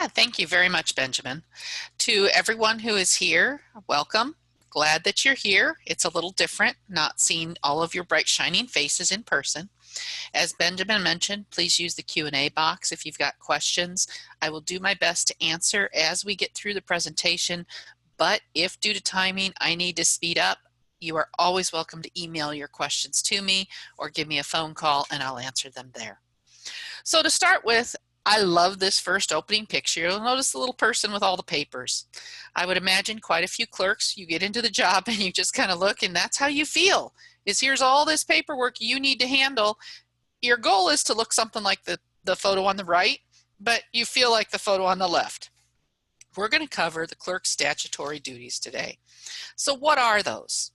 Yeah, thank you very much, Benjamin. To everyone who is here, welcome. Glad that you're here. It's a little different, not seeing all of your bright shining faces in person. As Benjamin mentioned, please use the Q&A box if you've got questions. I will do my best to answer as we get through the presentation, but if due to timing I need to speed up, you are always welcome to email your questions to me or give me a phone call and I'll answer them there. So to start with, I love this first opening picture. You'll notice the little person with all the papers. I would imagine quite a few clerks, you get into the job and you just kind of look and that's how you feel, is here's all this paperwork you need to handle. Your goal is to look something like the photo on the right, but you feel like the photo on the left. We're going to cover the clerk's statutory duties today. So what are those?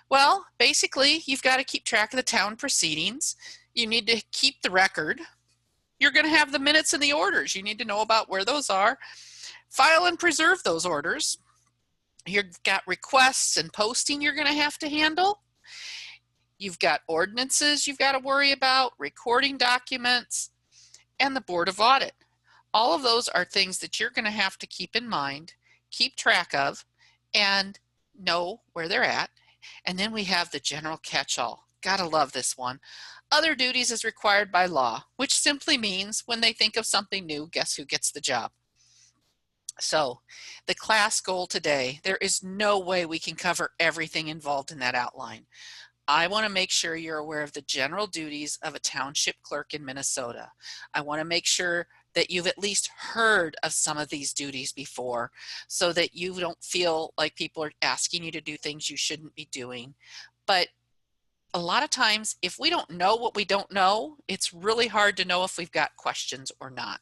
Well, basically, you've got to keep track of the town proceedings. You need to keep the record. You're going to have the minutes and the orders. You need to know about where those are. File and preserve those orders. You've got requests and posting you're going to have to handle. You've got ordinances you've got to worry about, recording documents, and the Board of Audit. All of those are things that you're going to have to keep in mind, keep track of, and know where they're at. And then we have the general catch-all. Gotta love this one. Other duties as required by law, which simply means when they think of something new, guess who gets the job? So the class goal today, there is no way we can cover everything involved in that outline. I want to make sure you're aware of the general duties of a township clerk in Minnesota. I want to make sure that you've at least heard of some of these duties before so that you don't feel like people are asking you to do things you shouldn't be doing. But a lot of times, if we don't know what we don't know, it's really hard to know if we've got questions or not.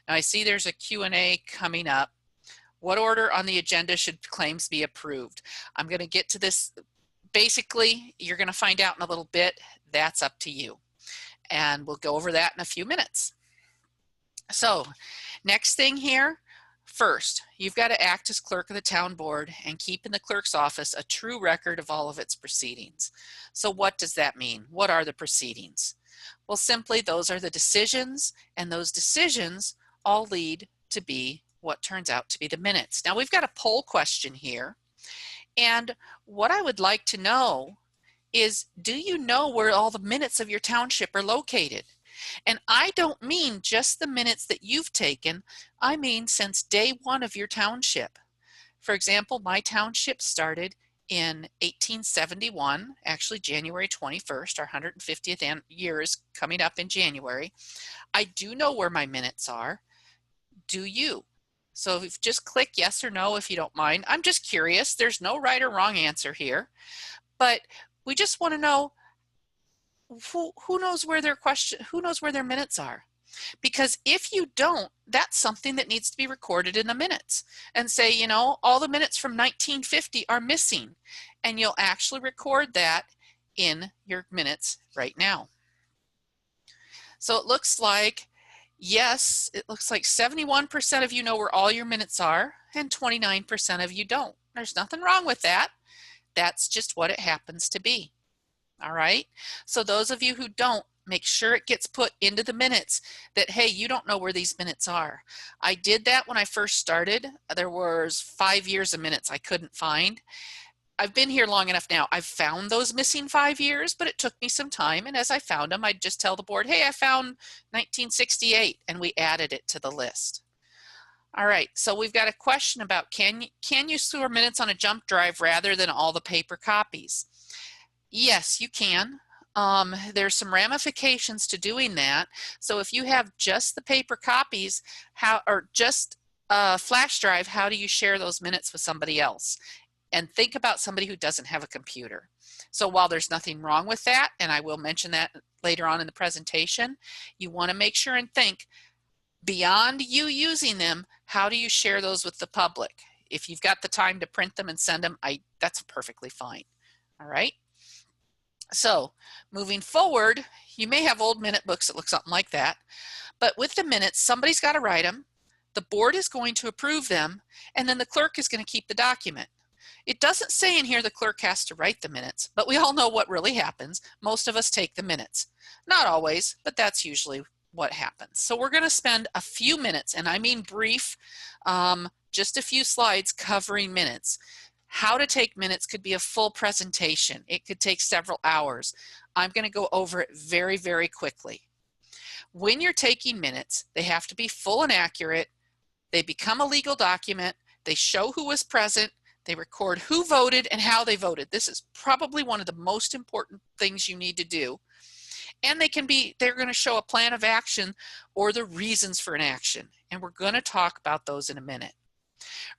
Now I see there's a Q&A coming up. What order on the agenda should claims be approved? I'm going to get to this. Basically, you're going to find out in a little bit. That's up to you. And we'll go over that in a few minutes. So next thing here, first, you've got to act as clerk of the town board and keep in the clerk's office a true record of all of its proceedings. So what does that mean? What are the proceedings? Well, simply those are the decisions, and those decisions all lead to be what turns out to be the minutes. Now we've got a poll question here, and what I would like to know is, do you know where all the minutes of your township are located? And I don't mean just the minutes that you've taken, I mean since day one of your township. For example, my township started in 1871, actually January 21st, our 150th year is coming up in January. I do know where my minutes are. Do you? So if just click yes or no if you don't mind. I'm just curious. There's no right or wrong answer here, but we just want to know who knows where their minutes are. Because if you don't, that's something that needs to be recorded in the minutes and say, you know, all the minutes from 1950 are missing, and you'll actually record that in your minutes right now. So it looks like, yes, it looks like 71% of you know where all your minutes are and 29% of you don't. There's nothing wrong with that. That's just what it happens to be. All right, so those of you who don't, make sure it gets put into the minutes that, hey, you don't know where these minutes are. I did that when I first started. There was 5 years of minutes I couldn't find. I've been here long enough now. I've found those missing 5 years, but it took me some time. And as I found them, I'd just tell the board, hey, I found 1968, and we added it to the list. All right, so we've got a question about can you store minutes on a jump drive rather than all the paper copies? Yes, you can. There's some ramifications to doing that. So if you have just the paper copies, or just a flash drive, how do you share those minutes with somebody else? And think about somebody who doesn't have a computer. So while there's nothing wrong with that, and I will mention that later on in the presentation, you want to make sure and think, beyond you using them, how do you share those with the public? If you've got the time to print them and send them, that's perfectly fine. All right. So moving forward, you may have old minute books that look something like that, but with the minutes, somebody's got to write them, the board is going to approve them, and then the clerk is going to keep the document. It doesn't say in here the clerk has to write the minutes, but we all know what really happens. Most of us take the minutes. Not always, but that's usually what happens. So we're going to spend a few minutes, and I mean brief, just a few slides covering minutes. How to take minutes could be a full presentation. It could take several hours. I'm going to go over it very, very quickly. When you're taking minutes, they have to be full and accurate. They become a legal document. They show who was present. They record who voted and how they voted. This is probably one of the most important things you need to do. And they're going to show a plan of action or the reasons for an action. And we're going to talk about those in a minute.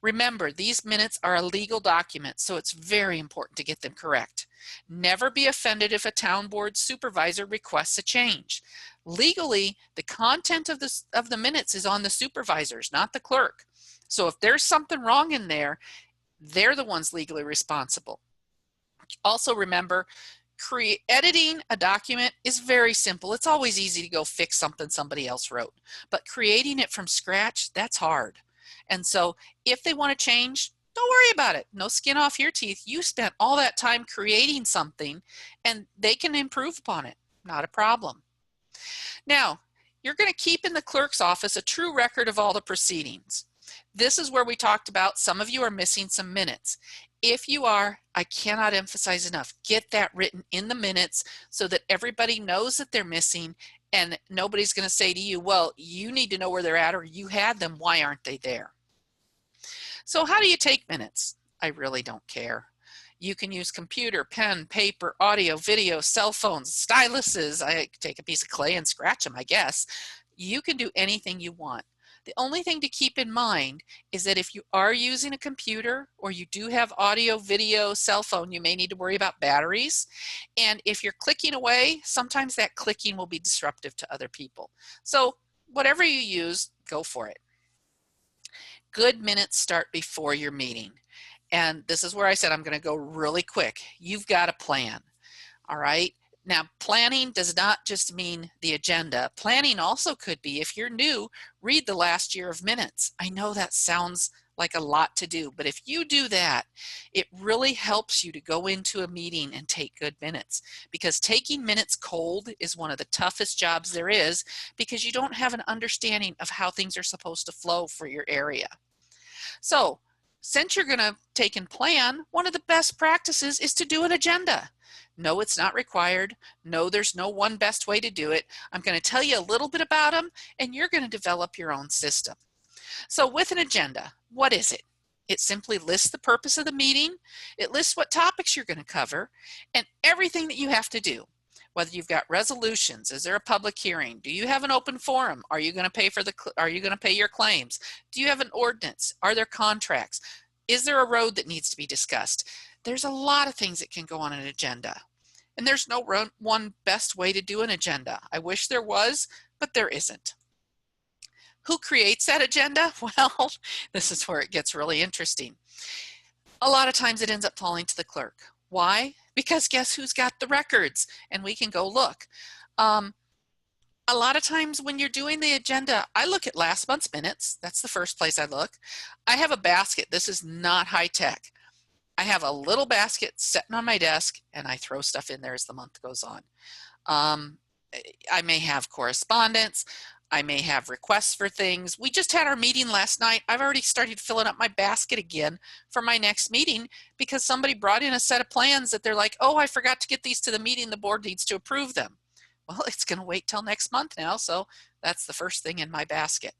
Remember, these minutes are a legal document, so it's very important to get them correct. Never be offended if a town board supervisor requests a change. Legally, the content of the minutes is on the supervisors, not the clerk. So if there's something wrong in there, they're the ones legally responsible. Also remember, editing a document is very simple. It's always easy to go fix something somebody else wrote. But creating it from scratch, that's hard. And so if they want to change, don't worry about it. No skin off your teeth. You spent all that time creating something and they can improve upon it. Not a problem. Now, you're going to keep in the clerk's office a true record of all the proceedings. This is where we talked about some of you are missing some minutes. If you are, I cannot emphasize enough, get that written in the minutes so that everybody knows that they're missing and nobody's going to say to you, well, you need to know where they're at or you had them, why aren't they there? So how do you take minutes? I really don't care. You can use computer, pen, paper, audio, video, cell phones, styluses. I take a piece of clay and scratch them, I guess. You can do anything you want. The only thing to keep in mind is that if you are using a computer or you do have audio, video, cell phone, you may need to worry about batteries. And if you're clicking away, sometimes that clicking will be disruptive to other people. So whatever you use, go for it. Good minutes start before your meeting. And this is where I said I'm going to go really quick. You've got a plan, all right? Now, planning does not just mean the agenda. Planning also could be, if you're new, read the last year of minutes. I know that sounds like a lot to do, but if you do that, it really helps you to go into a meeting and take good minutes, because taking minutes cold is one of the toughest jobs there is, because you don't have an understanding of how things are supposed to flow for your area. So, since you're going to take and plan, one of the best practices is to do an agenda. No, it's not required. No, there's no one best way to do it. I'm going to tell you a little bit about them, and you're going to develop your own system. So with an agenda, what is it? It simply lists the purpose of the meeting. It lists what topics you're going to cover and everything that you have to do. Whether you've got resolutions, is there a public hearing? Do you have an open forum? Are you going to pay your claims? Do you have an ordinance? Are there contracts? Is there a road that needs to be discussed? There's a lot of things that can go on an agenda. And there's no one best way to do an agenda. I wish there was, but there isn't. Who creates that agenda? Well, this is where it gets really interesting. A lot of times it ends up falling to the clerk. Why? Because guess who's got the records? And we can go look. A lot of times when you're doing the agenda, I look at last month's minutes. That's the first place I look. I have a basket. This is not high tech. I have a little basket sitting on my desk and I throw stuff in there as the month goes on. I may have correspondence. I may have requests for things. We just had our meeting last night. I've already started filling up my basket again for my next meeting because somebody brought in a set of plans that they're like, oh, I forgot to get these to the meeting. The board needs to approve them. Well, it's going to wait till next month now. So that's the first thing in my basket.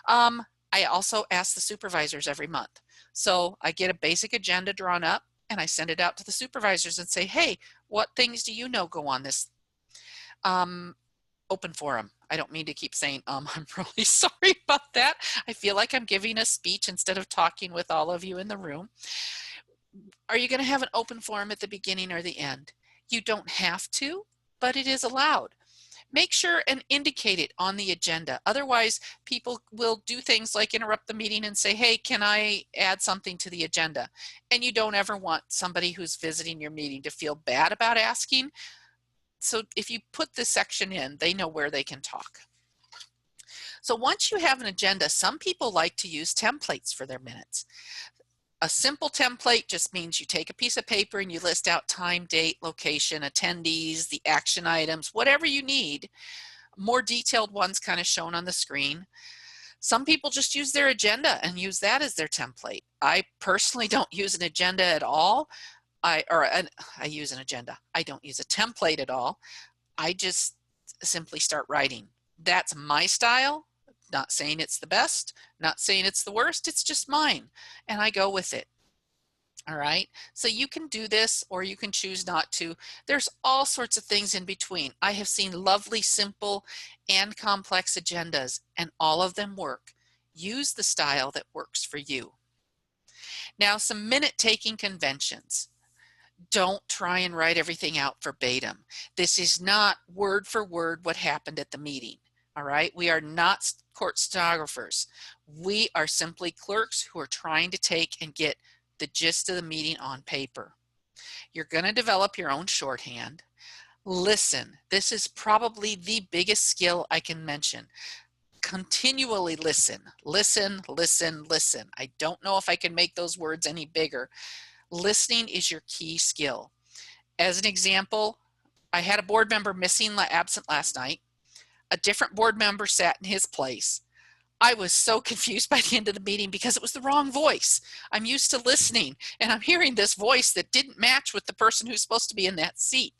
I also ask the supervisors every month. So I get a basic agenda drawn up and I send it out to the supervisors and say, hey, what things do you know go on this open forum? I don't mean to keep saying, I'm really sorry about that. I feel like I'm giving a speech instead of talking with all of you in the room. Are you going to have an open forum at the beginning or the end? You don't have to, but it is allowed. Make sure and indicate it on the agenda. Otherwise, people will do things like interrupt the meeting and say, hey, can I add something to the agenda? And you don't ever want somebody who's visiting your meeting to feel bad about asking. So if you put this section in, they know where they can talk. So once you have an agenda, some people like to use templates for their minutes. A simple template just means you take a piece of paper and you list out time, date, location, attendees, the action items, whatever you need. More detailed ones kind of shown on the screen. Some people just use their agenda and use that as their template. I personally don't use an agenda at all. I use an agenda. I don't use a template at all. I just simply start writing. That's my style. Not saying it's the best, not saying it's the worst, it's just mine, and I go with it. All right, so you can do this or you can choose not to. There's all sorts of things in between. I have seen lovely, simple, and complex agendas, and all of them work. Use the style that works for you. Now, some minute-taking conventions. Don't try and write everything out verbatim. This is not word for word what happened at the meeting. All right, we are not court stenographers. We are simply clerks who are trying to take and get the gist of the meeting on paper. You're going to develop your own shorthand. Listen. This is probably the biggest skill I can mention. Continually listen. Listen, listen, listen. I don't know if I can make those words any bigger. Listening is your key skill. As an example, I had a board member absent last night. A different board member sat in his place. I was so confused by the end of the meeting because it was the wrong voice. I'm used to listening, and I'm hearing this voice that didn't match with the person who's supposed to be in that seat.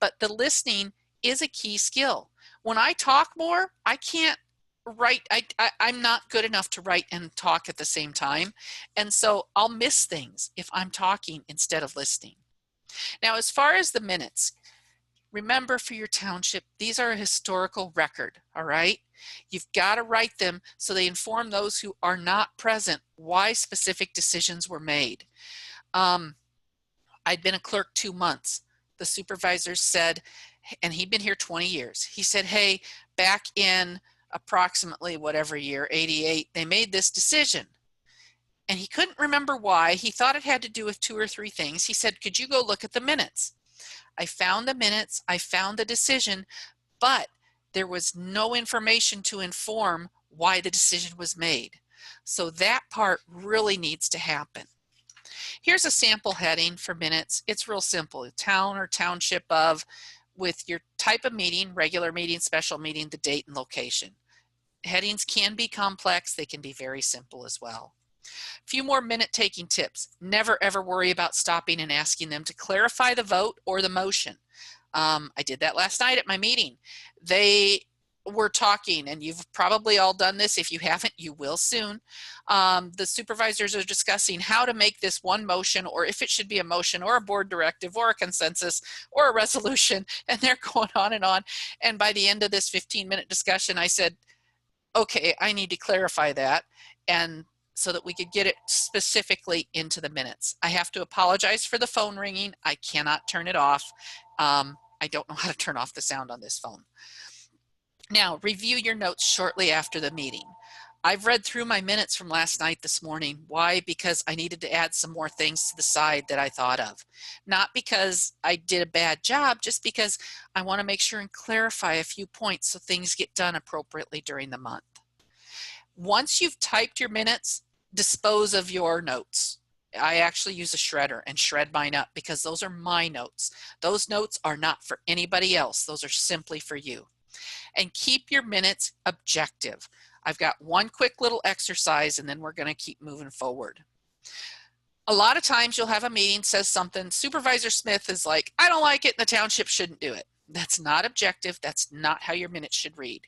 But the listening is a key skill. When I talk more, I can't write. I'm not good enough to write and talk at the same time. And so I'll miss things if I'm talking instead of listening. Now, as far as the minutes, remember, for your township, these are a historical record, all right? You've got to write them so they inform those who are not present why specific decisions were made. I'd been a clerk 2 months. The supervisor said, and he'd been here 20 years, he said, hey, back in approximately whatever year, 88, they made this decision. And he couldn't remember why. He thought it had to do with 2 or 3 things. He said, could you go look at the minutes? I found the minutes, I found the decision, but there was no information to inform why the decision was made. So that part really needs to happen. Here's a sample heading for minutes. It's real simple. Town or township of, with your type of meeting, regular meeting, special meeting, the date and location. Headings can be complex. They can be very simple as well. A few more minute-taking tips. Never ever worry about stopping and asking them to clarify the vote or the motion. I did that last night at my meeting. They were talking, and you've probably all done this. If you haven't, you will soon. The supervisors are discussing how to make this one motion, or if it should be a motion or a board directive or a consensus or a resolution, and they're going on. And by the end of this 15-minute discussion, I said, okay, I need to clarify that, and so that we could get it specifically into the minutes. I have to apologize for the phone ringing. I cannot turn it off. I don't know how to turn off the sound on this phone. Now, review your notes shortly after the meeting. I've read through my minutes from last night this morning. Why? Because I needed to add some more things to the side that I thought of. Not because I did a bad job, just because I want to make sure and clarify a few points so things get done appropriately during the month. Once you've typed your minutes, dispose of your notes. I actually use a shredder and shred mine up because those are my notes. Those notes are not for anybody else. Those are simply for you. And keep your minutes objective. I've got one quick little exercise and then we're going to keep moving forward. A lot of times you'll have a meeting, says something, Supervisor Smith is like, I don't like it, and the township shouldn't do it. That's not objective. That's not how your minutes should read.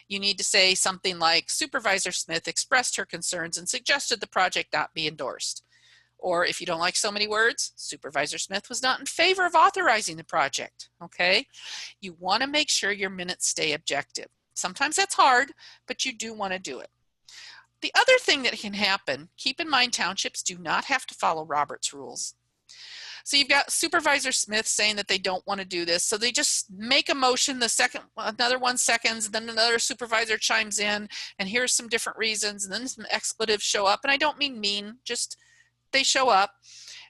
You need to say something like, Supervisor Smith expressed her concerns and suggested the project not be endorsed. Or if you don't like so many words, Supervisor Smith was not in favor of authorizing the project, okay? You want to make sure your minutes stay objective. Sometimes that's hard, but you do want to do it. The other thing that can happen, keep in mind townships do not have to follow Robert's rules. So you've got Supervisor Smith saying that they don't want to do this. So they just make a motion, another 1 second, then another supervisor chimes in, and here's some different reasons, and then some expletives show up. And I don't mean mean, just they show up.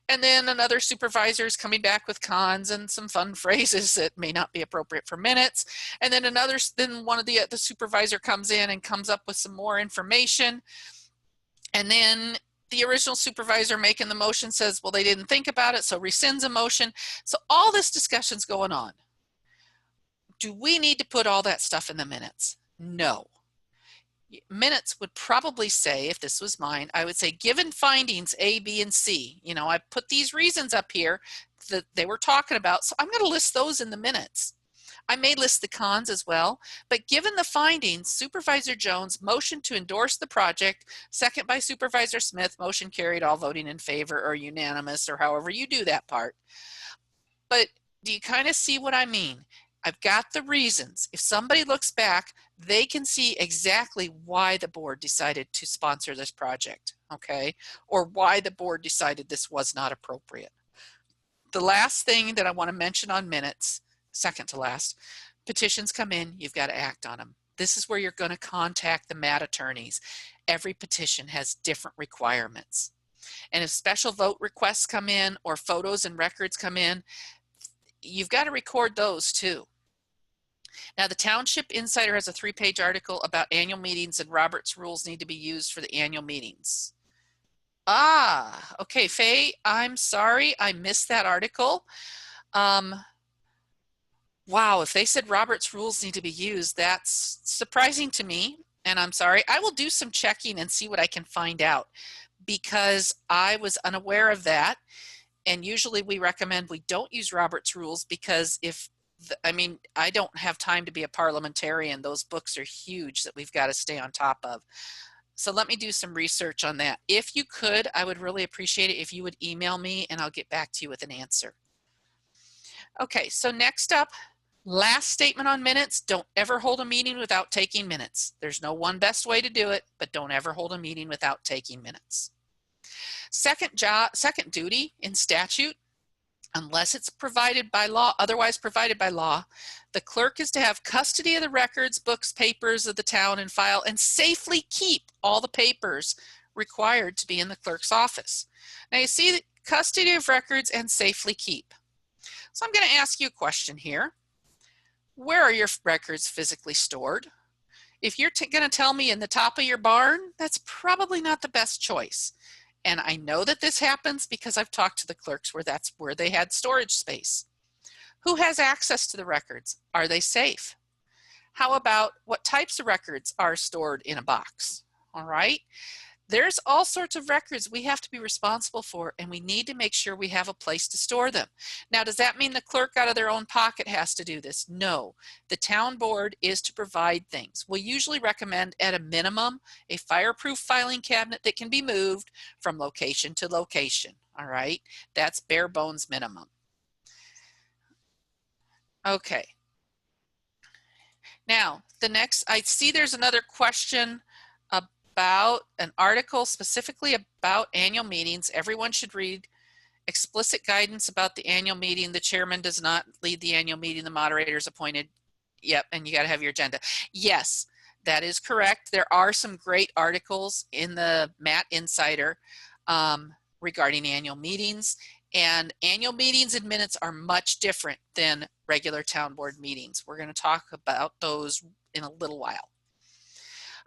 And then another supervisor is coming back with cons and some fun phrases that may not be appropriate for minutes. And then one of the supervisor comes in and comes up with some more information. And then the original supervisor making the motion says, well, they didn't think about it, so rescinds a motion. So all this discussion's going on. Do we need to put all that stuff in the minutes? No. Minutes would probably say, if this was mine, I would say, given findings A, B, and C, you know, I put these reasons up here that they were talking about, so I'm going to list those in the minutes. I may list the cons as well, but given the findings, Supervisor Jones motioned to endorse the project, second by Supervisor Smith, motion carried, all voting in favor or unanimous or however you do that part. But do you kind of see what I mean? I've got the reasons. If somebody looks back, they can see exactly why the board decided to sponsor this project, okay? Or why the board decided this was not appropriate. The last thing that I want to mention on minutes, second to last, petitions come in, you've got to act on them. This is where you're going to contact the MAT attorneys. Every petition has different requirements. And if special vote requests come in or photos and records come in, you've got to record those too. Now, the Township Insider has a 3-page article about annual meetings and Robert's rules need to be used for the annual meetings. Ah, okay, Faye, I'm sorry, I missed that article. Wow, if they said Robert's rules need to be used, that's surprising to me, and I'm sorry. I will do some checking and see what I can find out because I was unaware of that. And usually we recommend we don't use Robert's rules because I don't have time to be a parliamentarian. Those books are huge that we've got to stay on top of. So let me do some research on that. If you could, I would really appreciate it if you would email me and I'll get back to you with an answer. Okay, so next up, last statement on minutes, don't ever hold a meeting without taking minutes. There's no one best way to do it, but don't ever hold a meeting without taking minutes. Second duty in statute, unless it's provided by law, otherwise provided by law, the clerk is to have custody of the records, books, papers of the town and file and safely keep all the papers required to be in the clerk's office. Now you see custody of records and safely keep. So I'm going to ask you a question here. Where are your records physically stored? If you're going to tell me in the top of your barn, that's probably not the best choice. And I know that this happens because I've talked to the clerks where that's where they had storage space. Who has access to the records? Are they safe? How about what types of records are stored in a box? All right. There's all sorts of records we have to be responsible for, and we need to make sure we have a place to store them. Now, does that mean the clerk out of their own pocket has to do this? No. The town board is to provide things. We usually recommend at a minimum a fireproof filing cabinet that can be moved from location to location. All right. That's bare bones minimum. Okay. Now, the next, I see there's another question about an article specifically about annual meetings. Everyone should read explicit guidance about the annual meeting. The chairman does not lead the annual meeting. The moderator is appointed. Yep, and you got to have your agenda. Yes, that is correct. There are some great articles in the MAT Insider regarding annual meetings. And annual meetings and minutes are much different than regular town board meetings. We're going to talk about those in a little while.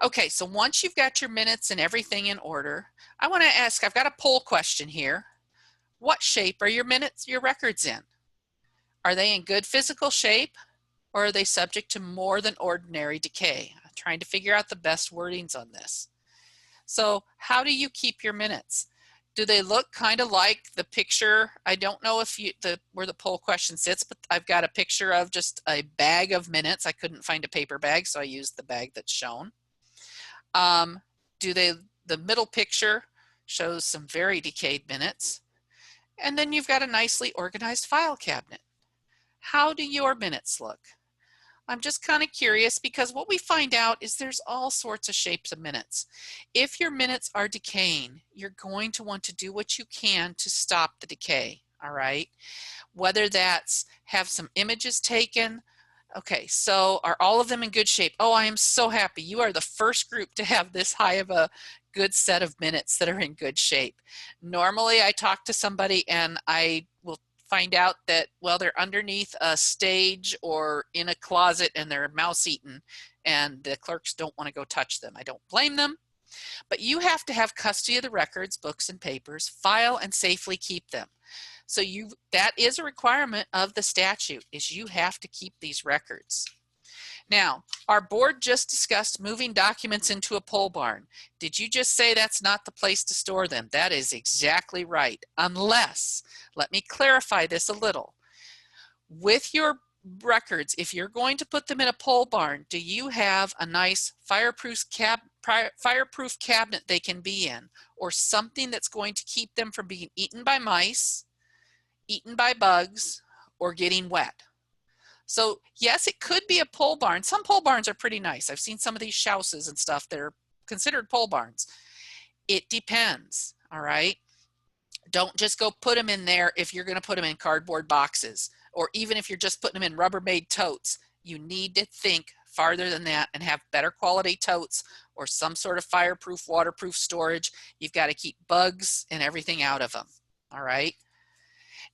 Okay, so once you've got your minutes and everything in order, I want to ask, I've got a poll question here. What shape are your minutes, your records in? Are they in good physical shape or are they subject to more than ordinary decay? I'm trying to figure out the best wordings on this. So how do you keep your minutes? Do they look kind of like the picture? I don't know if where the poll question sits, but I've got a picture of just a bag of minutes. I couldn't find a paper bag, so I used the bag that's shown. The middle picture shows some very decayed minutes. And then you've got a nicely organized file cabinet. How do your minutes look? I'm just kind of curious because what we find out is there's all sorts of shapes of minutes. If your minutes are decaying, you're going to want to do what you can to stop the decay, all right? Whether that's have some images taken. Okay, so are all of them in good shape? Oh, I am so happy. You are the first group to have this high of a good set of minutes that are in good shape. Normally I talk to somebody and I will find out that, well, they're underneath a stage or in a closet and they're mouse eaten and the clerks don't want to go touch them. I don't blame them, but you have to have custody of the records, books, and papers, file and safely keep them. So that is a requirement of the statute, is you have to keep these records. Now, our board just discussed moving documents into a pole barn. Did you just say that's not the place to store them? That is exactly right, unless, let me clarify this a little. With your records, if you're going to put them in a pole barn, do you have a nice fireproof cabinet they can be in, or something that's going to keep them from being eaten by mice, eaten by bugs, or getting wet? So yes, it could be a pole barn. Some pole barns are pretty nice. I've seen some of these houses and stuff that are considered pole barns. It depends, all right? Don't just go put them in there if you're going to put them in cardboard boxes, or even if you're just putting them in Rubbermaid totes. You need to think farther than that and have better quality totes or some sort of fireproof, waterproof storage. You've got to keep bugs and everything out of them, all right?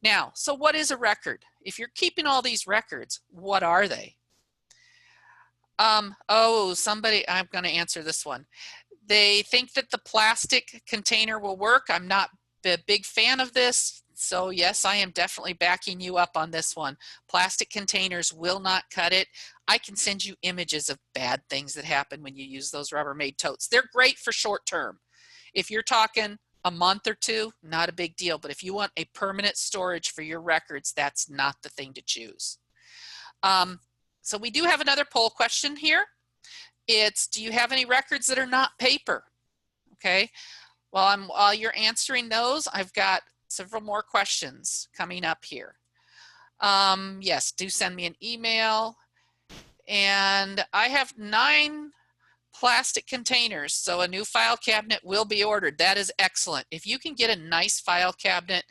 Now, so what is a record? If you're keeping all these records, what are they? I'm going to answer this one. They think that the plastic container will work. I'm not a big fan of this. So yes, I am definitely backing you up on this one. Plastic containers will not cut it. I can send you images of bad things that happen when you use those Rubbermaid totes. They're great for short term. If you're talking a month or two, not a big deal. But if you want a permanent storage for your records, that's not the thing to choose. So we do have another poll question here. It's, do you have any records that are not paper? Okay. While you're answering those, I've got several more questions coming up here. Yes, do send me an email. And I have 9 plastic containers, so a new file cabinet will be ordered. That is excellent. If you can get a nice file cabinet,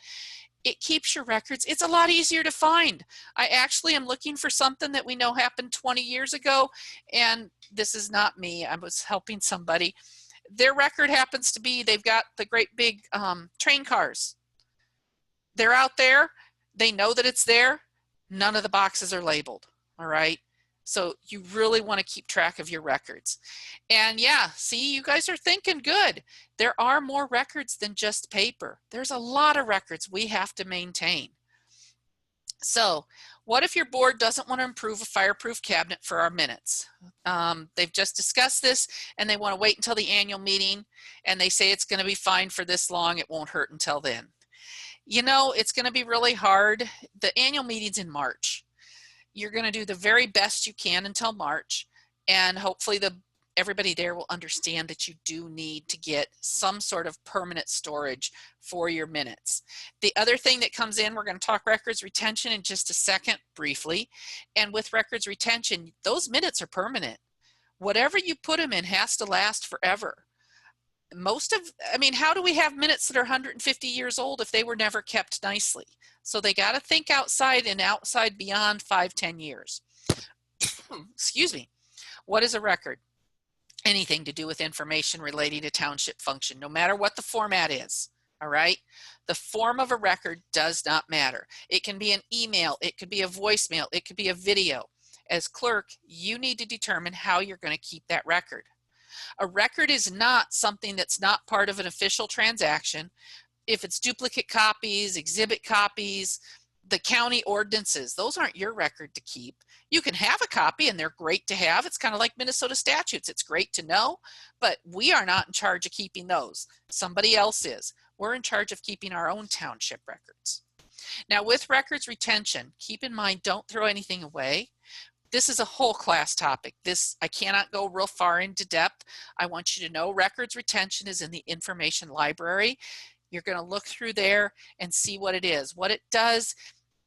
it keeps your records. It's a lot easier to find. I actually am looking for something that we know happened 20 years ago, and this is not me. I was helping somebody. Their record happens to be, they've got the great big train cars. They're out there. They know that it's there. None of the boxes are labeled, all right? So you really want to keep track of your records. And yeah, see, you guys are thinking good. There are more records than just paper. There's a lot of records we have to maintain. So what if your board doesn't want to improve a fireproof cabinet for our minutes? They've just discussed this and they want to wait until the annual meeting and they say it's going to be fine for this long. It won't hurt until then. You know, it's going to be really hard. The annual meeting's in March. You're going to do the very best you can until March, and hopefully everybody there will understand that you do need to get some sort of permanent storage for your minutes. The other thing that comes in, we're going to talk records retention in just a second briefly, and with records retention, those minutes are permanent. Whatever you put them in has to last forever. How do we have minutes that are 150 years old if they were never kept nicely? So they got to think outside and outside beyond 5-10 years. Excuse me. What is a record? Anything to do with information relating to township function, no matter what the format is. All right. The form of a record does not matter. It can be an email. It could be a voicemail. It could be a video. As clerk, you need to determine how you're going to keep that record. A record is not something that's not part of an official transaction. If it's duplicate copies, exhibit copies, the county ordinances, those aren't your record to keep. You can have a copy and they're great to have. It's kind of like Minnesota statutes. It's great to know, but we are not in charge of keeping those. Somebody else is. We're in charge of keeping our own township records. Now with records retention, keep in mind, don't throw anything away. This is a whole class topic. I cannot go real far into depth. I want you to know records retention is in the information library. You're going to look through there and see what it is. What it does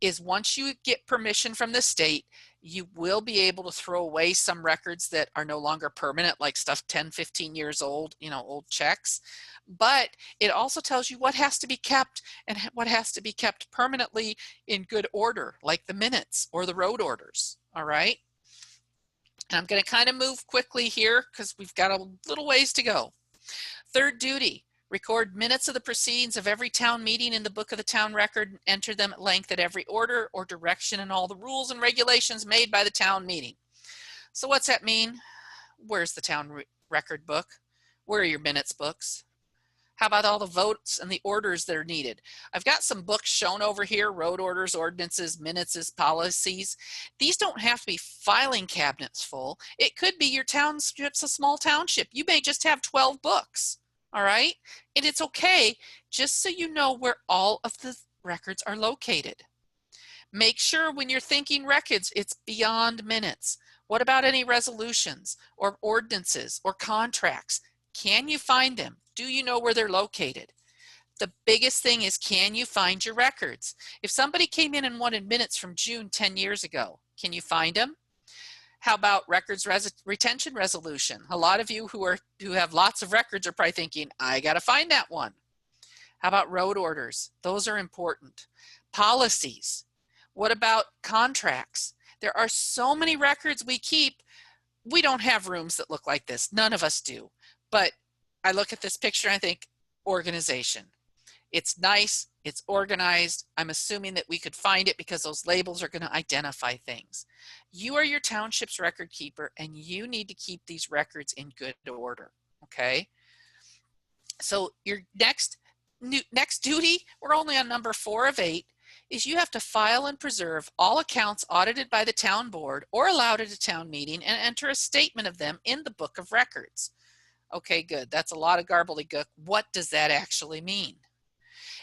is once you get permission from the state, you will be able to throw away some records that are no longer permanent, like stuff 10, 15 years old, old checks. But it also tells you what has to be kept and what has to be kept permanently in good order, like the minutes or the road orders. All right. And I'm going to kind of move quickly here because we've got a little ways to go. Third duty, record minutes of the proceedings of every town meeting in the book of the town record and enter them at length at every order or direction and all the rules and regulations made by the town meeting. So what's that mean? Where's the town record book? Where are your minutes books? How about all the votes and the orders that are needed? I've got some books shown over here, road orders, ordinances, minutes, policies. These don't have to be filing cabinets full. It could be your township's a small township. You may just have 12 books, all right? And it's okay, just so you know where all of the records are located. Make sure when you're thinking records, it's beyond minutes. What about any resolutions or ordinances or contracts? Can you find them? Do you know where they're located? The biggest thing is, can you find your records? If somebody came in and wanted minutes from June 10 years ago, can you find them? How about records retention resolution? A lot of you who have lots of records are probably thinking, I got to find that one. How about road orders? Those are important. Policies. What about contracts? There are so many records we keep. We don't have rooms that look like this. None of us do. But I look at this picture and I think organization. It's nice, it's organized. I'm assuming that we could find it because those labels are going to identify things. You are your township's record keeper and you need to keep these records in good order, okay? So your next duty, we're only on number 4 of 8, is you have to file and preserve all accounts audited by the town board or allowed at a town meeting and enter a statement of them in the book of records. Okay, good. That's a lot of gobbledygook. What does that actually mean?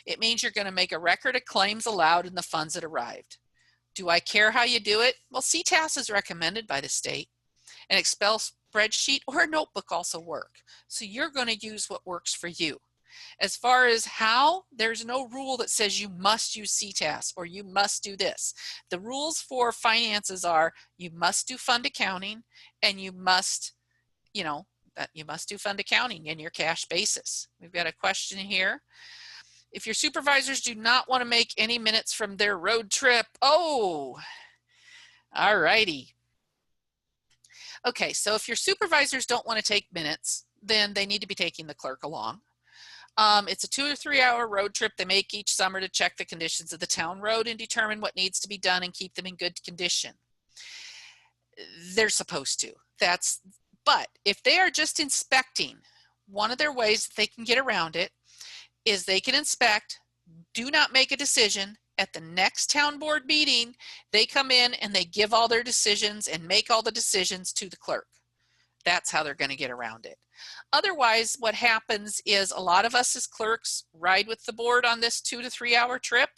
It means you're going to make a record of claims allowed and the funds that arrived. Do I care how you do it? Well, CTAS is recommended by the state. An Excel spreadsheet or a notebook also work. So you're going to use what works for you. As far as how, there's no rule that says you must use CTAS or you must do this. The rules for finances are you must do fund accounting and you must, you must do fund accounting in your cash basis. We've got a question here. If your supervisors do not want to make any minutes from their road trip, all righty. Okay, so if your supervisors don't want to take minutes, then they need to be taking the clerk along. It's a 2 or 3 hour road trip they make each summer to check the conditions of the town road and determine what needs to be done and keep them in good condition. They're supposed to. But if they are just inspecting, one of their ways that they can get around it is they can inspect, do not make a decision. At the next town board meeting, they come in and they give all their decisions and make all the decisions to the clerk. That's how they're going to get around it. Otherwise, what happens is a lot of us as clerks ride with the board on this 2 to 3 hour trip.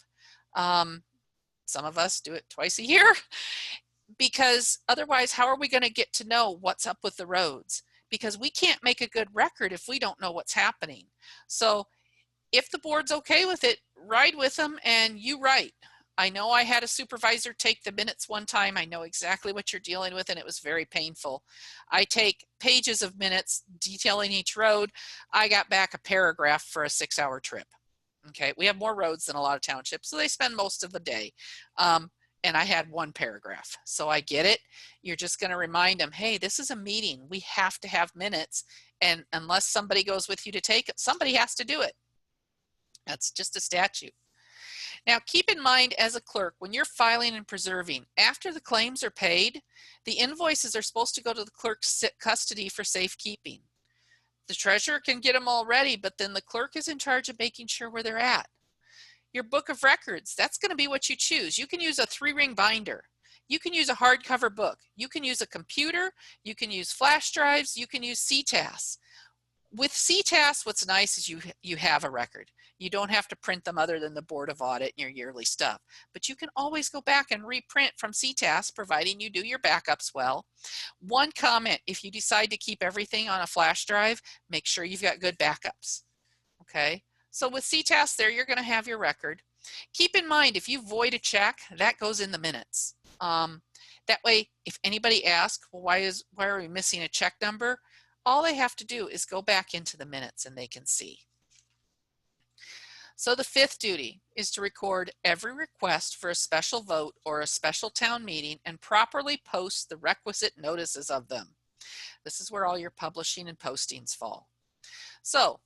Some of us do it twice a year because otherwise, how are we going to get to know what's up with the roads? Because we can't make a good record if we don't know what's happening. So if the board's okay with it, ride with them and you write. I know I had a supervisor take the minutes one time. I know exactly what you're dealing with and it was very painful. I take pages of minutes detailing each road. I got back a paragraph for a 6 hour trip. Okay, we have more roads than a lot of townships, so they spend most of the day. And I had 1 paragraph. So I get it. You're just going to remind them, hey, this is a meeting. We have to have minutes. And unless somebody goes with you to take it, somebody has to do it. That's just a statute. Now, keep in mind as a clerk, when you're filing and preserving, after the claims are paid, the invoices are supposed to go to the clerk's custody for safekeeping. The treasurer can get them already, but then the clerk is in charge of making sure where they're at. Your book of records, that's going to be what you choose. You can use a 3-ring binder. You can use a hardcover book. You can use a computer. You can use flash drives. You can use CTAS. With CTAS, what's nice is you have a record. You don't have to print them other than the Board of Audit and your yearly stuff. But you can always go back and reprint from CTAS, providing you do your backups well. One comment, if you decide to keep everything on a flash drive, make sure you've got good backups, okay? So with CTAS there, you're gonna have your record. Keep in mind, if you void a check, that goes in the minutes. That way, if anybody asks, well, why are we missing a check number? All they have to do is go back into the minutes and they can see. So the 5th duty is to record every request for a special vote or a special town meeting and properly post the requisite notices of them. This is where all your publishing and postings fall. So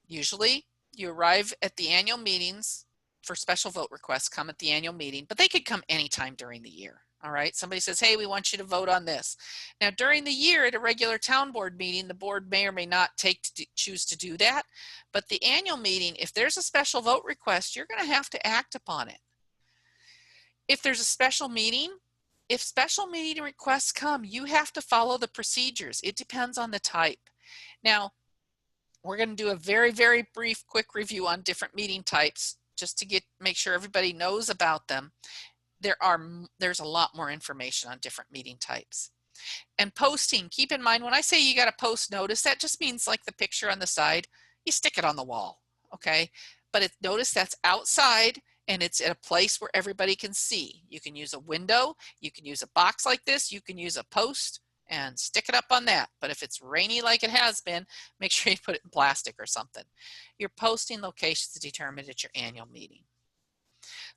usually you arrive at the annual meetings for special vote requests, come at the annual meeting, but they could come anytime during the year. All right, somebody says, hey, we want you to vote on this. Now, during the year at a regular town board meeting, the board may or may not choose to do that. But the annual meeting, if there's a special vote request, you're going to have to act upon it. If there's a special meeting, if special meeting requests come, you have to follow the procedures. It depends on the type. Now, we're going to do a very, very brief, quick review on different meeting types just to make sure everybody knows about them. There's a lot more information on different meeting types. And posting, keep in mind, when I say you got to post notice, that just means like the picture on the side, you stick it on the wall, okay? But notice that's outside and it's at a place where everybody can see. You can use a window, you can use a box like this, you can use a post and stick it up on that. But if it's rainy like it has been, make sure you put it in plastic or something. Your posting location is determined at your annual meeting.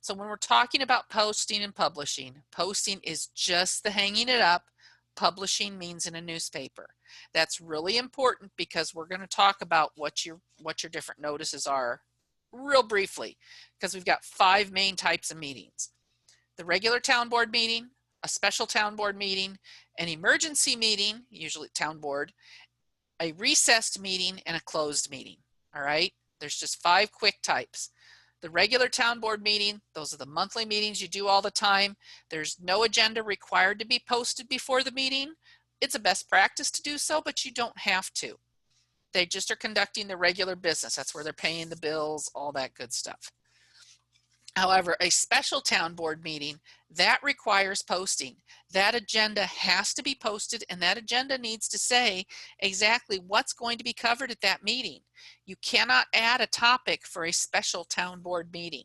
So when we're talking about posting and publishing, posting is just the hanging it up. Publishing means in a newspaper. That's really important because we're going to talk about what your different notices are real briefly, because we've got 5 main types of meetings. The regular town board meeting, a special town board meeting, an emergency meeting, usually town board, a recessed meeting, and a closed meeting. All right, there's just 5 quick types. The regular town board meeting, those are the monthly meetings you do all the time. There's no agenda required to be posted before the meeting. It's a best practice to do so, but you don't have to. They just are conducting the regular business. That's where they're paying the bills, all that good stuff. However, a special town board meeting, that requires posting. That agenda has to be posted, and that agenda needs to say exactly what's going to be covered at that meeting. You cannot add a topic for a special town board meeting.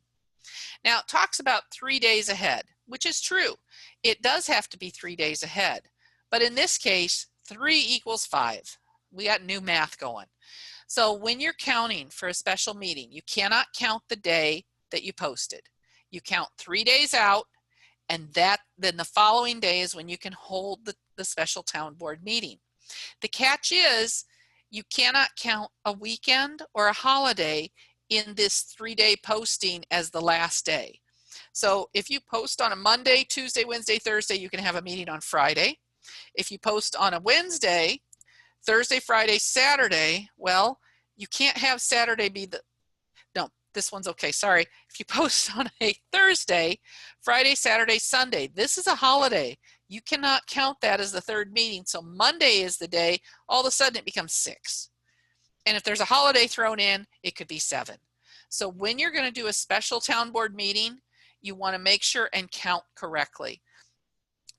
Now, it talks about 3 days ahead, which is true. It does have to be 3 days ahead. But in this case, 3 equals 5. We got new math going. So when you're counting for a special meeting, you cannot count the day that you posted. You count 3 days out, and then the following day is when you can hold the special town board meeting. The catch is you cannot count a weekend or a holiday in this 3-day posting as the last day. So if you post on a Monday, Tuesday, Wednesday, Thursday, you can have a meeting on Friday. If you post on a Wednesday, Thursday, Friday, Saturday, well, you can't have Saturday be this one's okay, sorry. If you post on a Thursday, Friday, Saturday, Sunday, this is a holiday. You cannot count that as the 3rd meeting. So Monday is the day, all of a sudden it becomes 6. And if there's a holiday thrown in, it could be 7. So when you're going to do a special town board meeting, you want to make sure and count correctly.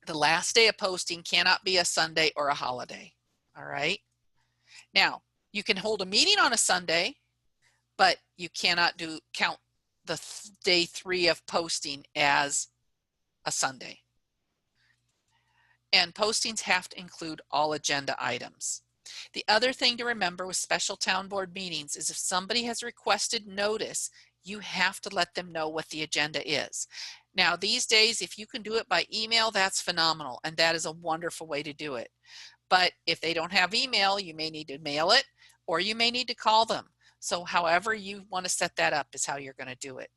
The last day of posting cannot be a Sunday or a holiday. All right. Now, you can hold a meeting on a Sunday, but you cannot count the day 3 of posting as a Sunday. And postings have to include all agenda items. The other thing to remember with special town board meetings is if somebody has requested notice, you have to let them know what the agenda is. Now, these days, if you can do it by email, that's phenomenal, and that is a wonderful way to do it. But if they don't have email, you may need to mail it, or you may need to call them. So however you want to set that up is how you're going to do it.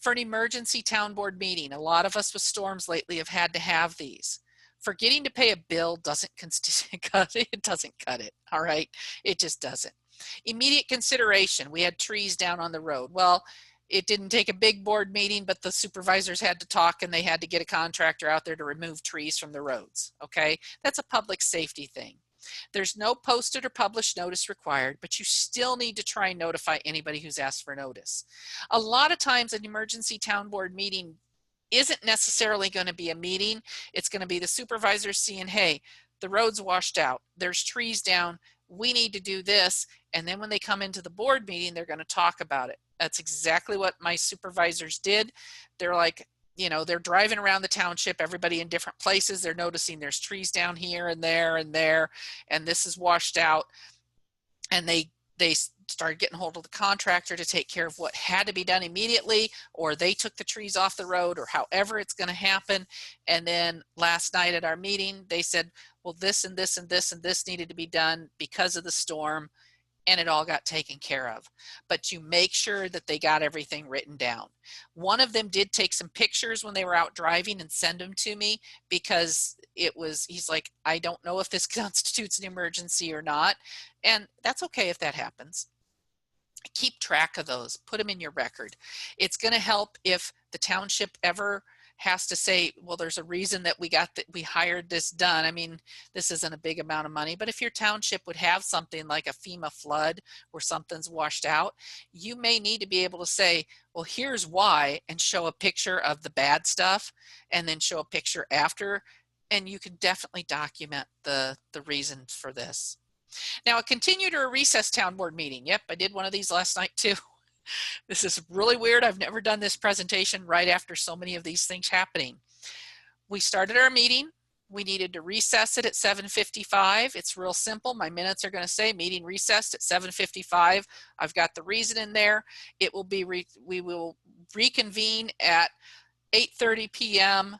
For an emergency town board meeting, a lot of us with storms lately have had to have these. Forgetting to pay a bill doesn't cut it, all right? It just doesn't. Immediate consideration, we had trees down on the road. Well, it didn't take a big board meeting, but the supervisors had to talk and they had to get a contractor out there to remove trees from the roads, okay? That's a public safety thing. There's no posted or published notice required, but you still need to try and notify anybody who's asked for notice. A lot of times an emergency town board meeting isn't necessarily going to be a meeting. It's going to be the supervisor seeing, hey, the road's washed out, there's trees down, we need to do this. And then when they come into the board meeting, they're going to talk about it. That's exactly what my supervisors did. They're like, you know, they're driving around the township, everybody in different places. They're noticing there's trees down here and there, and this is washed out. And they started getting hold of the contractor to take care of what had to be done immediately, or they took the trees off the road, or however it's going to happen. And then last night at our meeting, they said, well, this and this and this and this needed to be done because of the storm. and it all got taken care of. But you make sure that they got everything written down. One of them did take some pictures when they were out driving and send them to me, because he's like, I don't know if this constitutes an emergency or not. And that's okay if that happens. Keep track of those, put them in your record. It's going to help if the township ever has to say, well, there's a reason that we hired this done. I mean, this isn't a big amount of money, but if your township would have something like a FEMA flood where something's washed out, you may need to be able to say, well, here's why, and show a picture of the bad stuff and then show a picture after, and you can definitely document the reasons for this. Now, a continued or a recess town board meeting. Yep, I did one of these last night too. This is really weird. I've never done this presentation right after so many of these things happening. We started our meeting. We needed to recess it at 7:55. It's real simple. My minutes are going to say meeting recessed at 7:55. I've got the reason in there. It will be, we will reconvene at 8:30 p.m.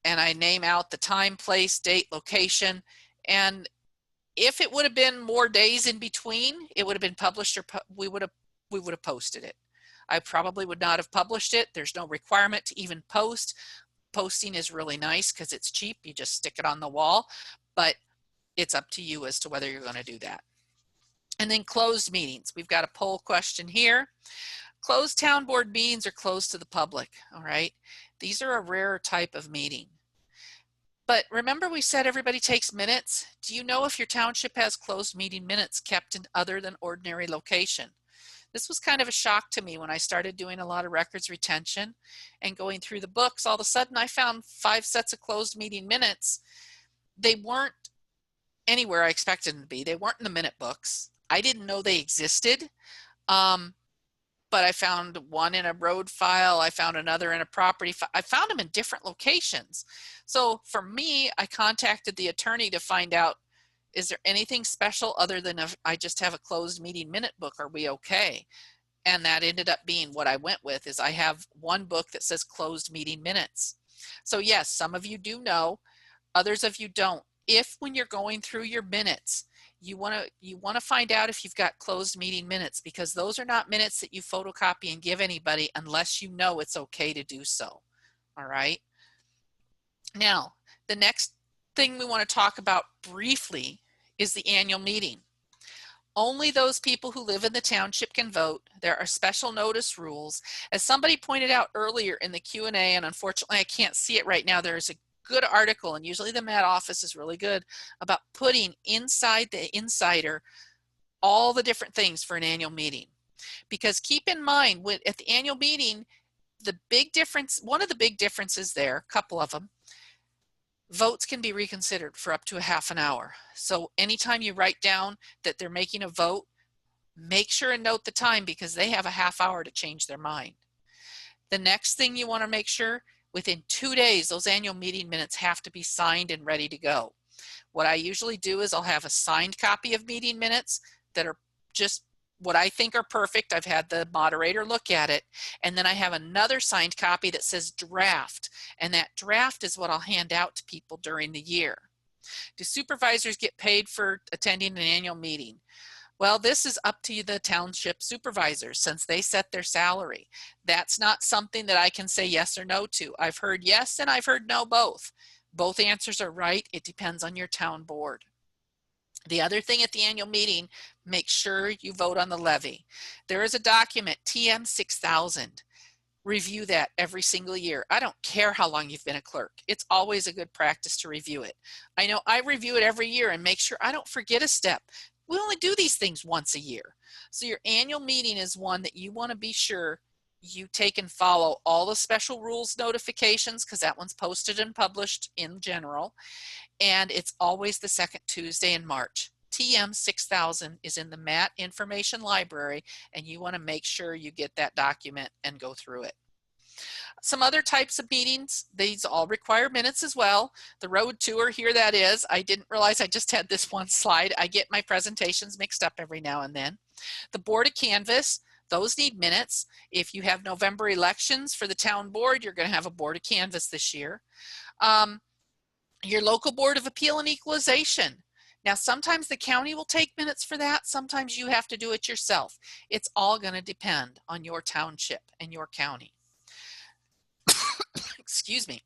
and I name out the time, place, date, location. And if it would have been more days in between, it would have been published, or we would have posted it. I probably would not have published it. There's no requirement to even post. Posting is really nice because it's cheap. You just stick it on the wall, but it's up to you as to whether you're going to do that. And then closed meetings. We've got a poll question here. Closed town board meetings are closed to the public, all right? These are a rare type of meeting. But remember, we said everybody takes minutes. Do you know if your township has closed meeting minutes kept in other than ordinary location? This was kind of a shock to me when I started doing a lot of records retention and going through the books. All of a sudden, I found 5 sets of closed meeting minutes. They weren't anywhere I expected them to be. They weren't in the minute books. I didn't know they existed. But I found one in a road file. I found another in a property file. I found them in different locations. So for me, I contacted the attorney to find out, is there anything special other than if I just have a closed meeting minute book? Are we okay? And that ended up being what I went with, is I have one book that says closed meeting minutes. So yes, some of you do know, others of you don't. If when you're going through your minutes, you want to find out if you've got closed meeting minutes, because those are not minutes that you photocopy and give anybody unless you know it's okay to do so. All right. Now, the next thing we want to talk about briefly is the annual meeting. Only those people who live in the township can vote. There are special notice rules. As somebody pointed out earlier in the Q&A, and unfortunately I can't see it right now, there's a good article, and usually the Met Office is really good about putting inside the insider all the different things for an annual meeting. Because keep in mind, at the annual meeting, the big difference, one of the big differences there, a couple of them, votes can be reconsidered for up to a half an hour. So anytime you write down that they're making a vote, make sure and note the time, because they have a half hour to change their mind. The next thing you want to make sure, within 2 days, those annual meeting minutes have to be signed and ready to go. What I usually do is I'll have a signed copy of meeting minutes that are just what I think are perfect. I've had the moderator look at it. And then I have another signed copy that says draft. And that draft is what I'll hand out to people during the year. Do supervisors get paid for attending an annual meeting? Well, this is up to the township supervisors, since they set their salary. That's not something that I can say yes or no to. I've heard yes and I've heard no both. Both answers are right. It depends on your town board. The other thing at the annual meeting, make sure you vote on the levy. There is a document, TM 6000. Review that every single year. I don't care how long you've been a clerk. It's always a good practice to review it. I know I review it every year and make sure I don't forget a step. We only do these things once a year. So your annual meeting is one that you want to be sure you take and follow all the special rules notifications, because that one's posted and published in general. And it's always the second Tuesday in March. TM 6000 is in the MAT Information Library, and you want to make sure you get that document and go through it. Some other types of meetings, these all require minutes as well. The road tour, here that is. I didn't realize I just had this one slide. I get my presentations mixed up every now and then. The board of canvas, those need minutes. If you have November elections for the town board, you're going to have a board of canvas this year. Your local board of appeal and equalization. Now, sometimes the county will take minutes for that. Sometimes you have to do it yourself. It's all going to depend on your township and your county. Excuse me.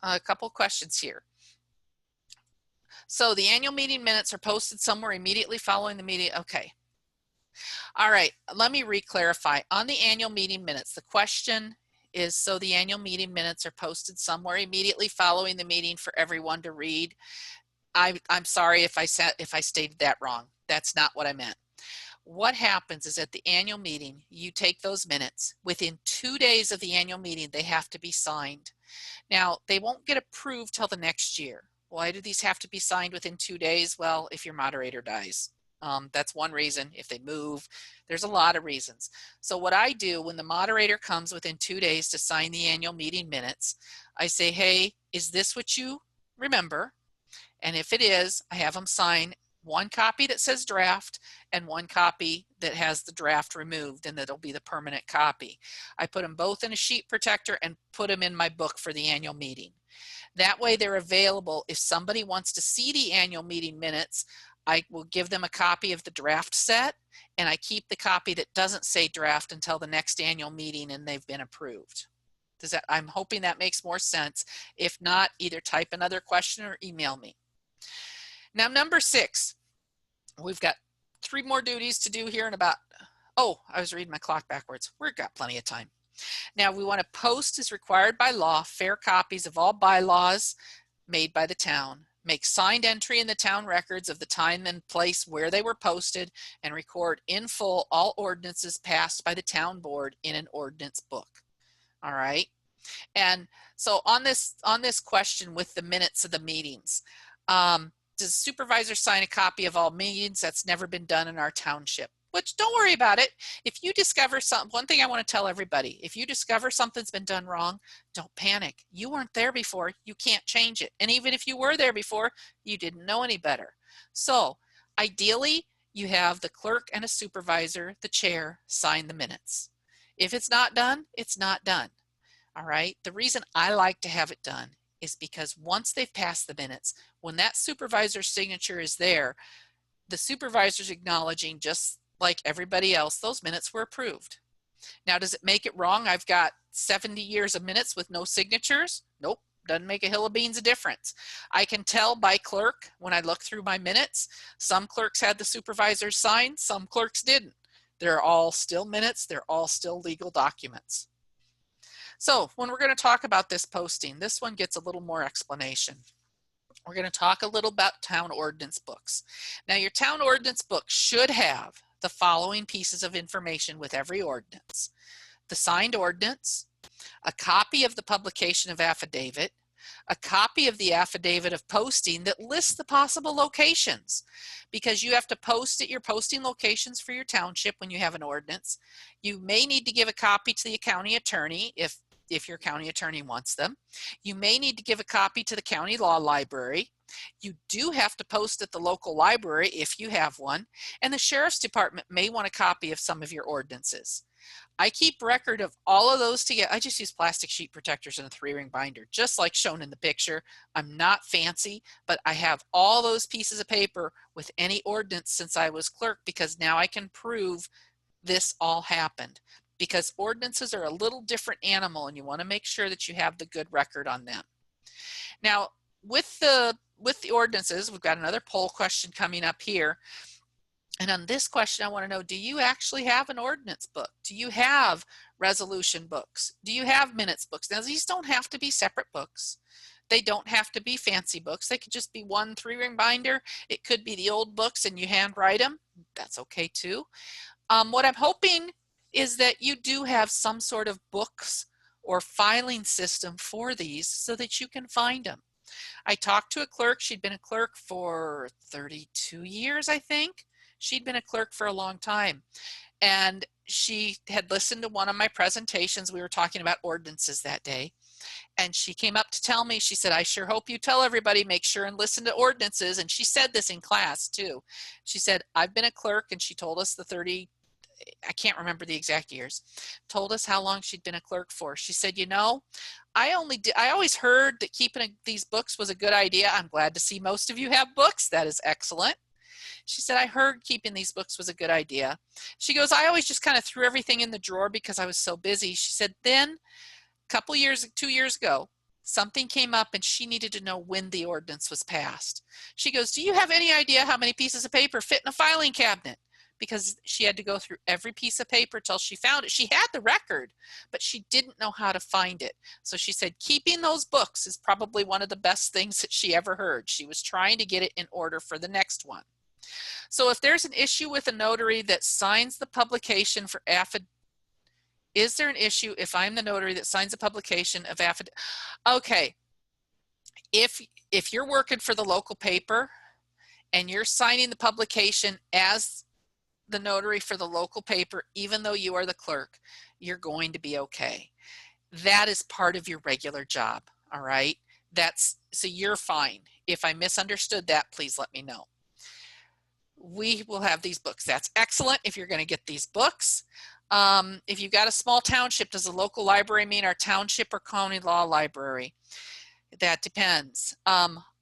A couple questions here. So the annual meeting minutes are posted somewhere immediately following the meeting. Okay. All right. Let me re-clarify. On the annual meeting minutes, the question is, so the annual meeting minutes are posted somewhere immediately following the meeting for everyone to read. I'm sorry if I stated that wrong. That's not what I meant. What happens is at the annual meeting, you take those minutes. Within 2 days of the annual meeting, they have to be signed. Now, they won't get approved till the next year. Why do these have to be signed within 2 days? Well, if your moderator dies. That's one reason. If they move, there's a lot of reasons. So what I do when the moderator comes within 2 days to sign the annual meeting minutes, I say, hey, is this what you remember? And if it is, I have them sign one copy that says draft and one copy that has the draft removed, and that'll be the permanent copy. I put them both in a sheet protector and put them in my book for the annual meeting. That way they're available. If somebody wants to see the annual meeting minutes, I will give them a copy of the draft set, and I keep the copy that doesn't say draft until the next annual meeting and they've been approved. I'm hoping that makes more sense. If not, either type another question or email me. Now, number 6, we've got 3 more duties to do here in about, oh, I was reading my clock backwards. We've got plenty of time. Now, we want to post as required by law fair copies of all bylaws made by the town, make signed entry in the town records of the time and place where they were posted, and record in full all ordinances passed by the town board in an ordinance book. All right. And so on this question with the minutes of the meetings, does the supervisor sign a copy of all meetings? That's never been done in our township. Which, don't worry about it. If you discover something, one thing I want to tell everybody, if you discover something's been done wrong, don't panic. You weren't there before. You can't change it. And even if you were there before, you didn't know any better. So ideally, you have the clerk and a supervisor, the chair, sign the minutes. If it's not done, it's not done. All right. The reason I like to have it done is because once they've passed the minutes, when that supervisor's signature is there, the supervisor's acknowledging, just like everybody else, those minutes were approved. Now, does it make it wrong? I've got 70 years of minutes with no signatures? Nope, doesn't make a hill of beans of difference. I can tell by clerk when I look through my minutes. Some clerks had the supervisor sign, some clerks didn't. They're all still minutes, they're all still legal documents. So when we're going to talk about this posting, this one gets a little more explanation. We're going to talk a little about town ordinance books. Now, your town ordinance book should have the following pieces of information with every ordinance: the signed ordinance, a copy of the publication of affidavit, a copy of the affidavit of posting that lists the possible locations, because you have to post at your posting locations for your township when you have an ordinance. You may need to give a copy to the county attorney if your county attorney wants them. You may need to give a copy to the county law library. You do have to post at the local library if you have one, and the sheriff's department may want a copy of some of your ordinances. I keep record of all of those together. I just use plastic sheet protectors in a 3-ring binder, just like shown in the picture. I'm not fancy, but I have all those pieces of paper with any ordinance since I was clerk, because now I can prove this all happened. Because ordinances are a little different animal, and you want to make sure that you have the good record on them. Now, with the ordinances, we've got another poll question coming up here. And on this question, I want to know, do you actually have an ordinance book? Do you have resolution books? Do you have minutes books? Now, these don't have to be separate books. They don't have to be fancy books. They could just be one 3-ring binder. It could be the old books and you handwrite them. That's okay too. What I'm hoping is that you do have some sort of books or filing system for these so that you can find them. I talked to a clerk. She'd been a clerk for 32 years, I think. She'd been a clerk for a long time. And she had listened to one of my presentations. We were talking about ordinances that day. And she came up to tell me, she said, I sure hope you tell everybody, make sure and listen to ordinances. And she said this in class too. She said, I've been a clerk, and she told us the I can't remember the exact years, told us how long she'd been a clerk for. She said, you know, I always heard that keeping these books was a good idea. I'm glad to see most of you have books. That is excellent. She said, I heard keeping these books was a good idea. She goes, I always just kind of threw everything in the drawer because I was so busy. She said, then a couple years, 2 years ago, something came up and she needed to know when the ordinance was passed. She goes, do you have any idea how many pieces of paper fit in a filing cabinet? Because she had to go through every piece of paper till she found it. She had the record, but she didn't know how to find it. So she said, keeping those books is probably one of the best things that she ever heard. She was trying to get it in order for the next one. So if there's an issue with a notary that signs the publication for affidavit, is there an issue if I'm the notary that signs a publication of affidavit? Okay, if you're working for the local paper and you're signing the publication as the notary for the local paper, even though you are the clerk, you're going to be okay. That is part of your regular job, all right? So you're fine. If I misunderstood that, please let me know. We will have these books. That's excellent if you're going to get these books. If you've got a small township, does a local library mean our township or county law library? That depends.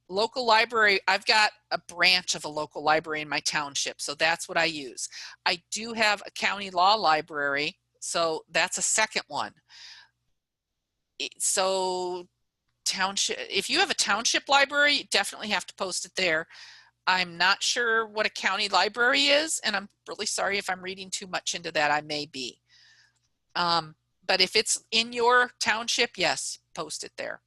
Local library, I've got a branch of a local library in my township, so that's what I use. I do have a county law library, so that's a second one. So township, if you have a township library, you definitely have to post it there. I'm not sure what a county library is, and I'm really sorry if I'm reading too much into that. I may be. But if it's in your township, yes, post it there.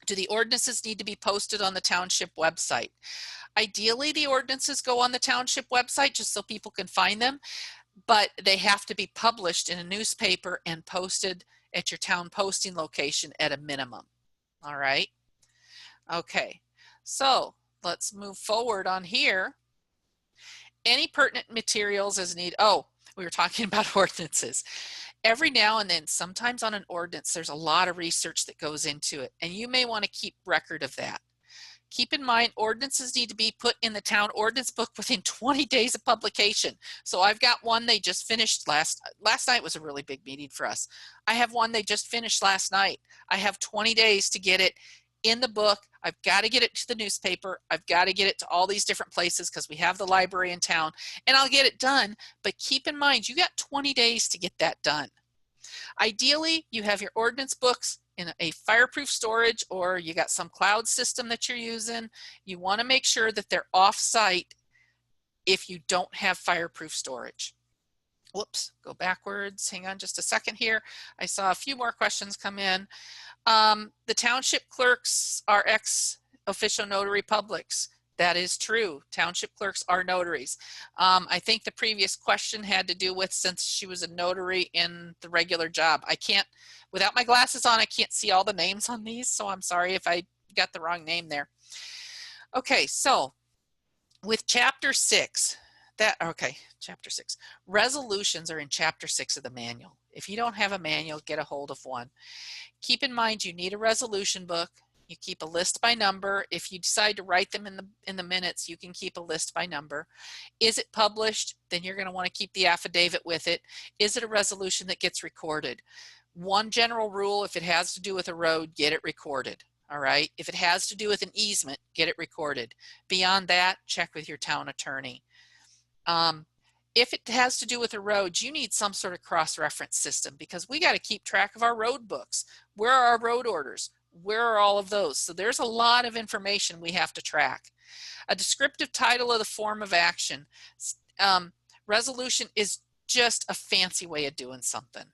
Do the ordinances need to be posted on the township website? Ideally, the ordinances go on the township website just so people can find them, but they have to be published in a newspaper and posted at your town posting location at a minimum. All right. Okay. So let's move forward on here. Any pertinent materials as needed. Oh, we were talking about ordinances. Every now and then, sometimes on an ordinance, there's a lot of research that goes into it, and you may want to keep record of that. Keep in mind, ordinances need to be put in the town ordinance book within 20 days of publication. So I've got one they just finished last night was a really big meeting for us. I have one they just finished last night. I have 20 days to get it in the book. I've got to get it to the newspaper. I've got to get it to all these different places because we have the library in town, and I'll get it done. But keep in mind, you got 20 days to get that done. Ideally, you have your ordinance books in a fireproof storage, or you got some cloud system that you're using. You want to make sure that they're off-site if you don't have fireproof storage. Whoops, go backwards. Hang on just a second here. I saw a few more questions come in. The township clerks are ex-officio notary publics. That is true. Township clerks are notaries. I think the previous question had to do with since she was a notary in the regular job. I can't, without my glasses on, I can't see all the names on these, so I'm sorry if I got the wrong name there. Okay, so with chapter 6, chapter 6. Resolutions are in chapter 6 of the manual. If you don't have a manual, get a hold of one. Keep in mind you need a resolution book. You keep a list by number. If you decide to write them in the minutes, you can keep a list by number. Is it published? Then you're going to want to keep the affidavit with it. Is it a resolution that gets recorded? One general rule, if it has to do with a road, get it recorded. All right. If it has to do with an easement, get it recorded. Beyond that, check with your town attorney. If it has to do with a road, you need some sort of cross-reference system because we got to keep track of our road books. Where are our road orders? Where are all of those? So there's a lot of information we have to track. A descriptive title of the form of action. Resolution is just a fancy way of doing something.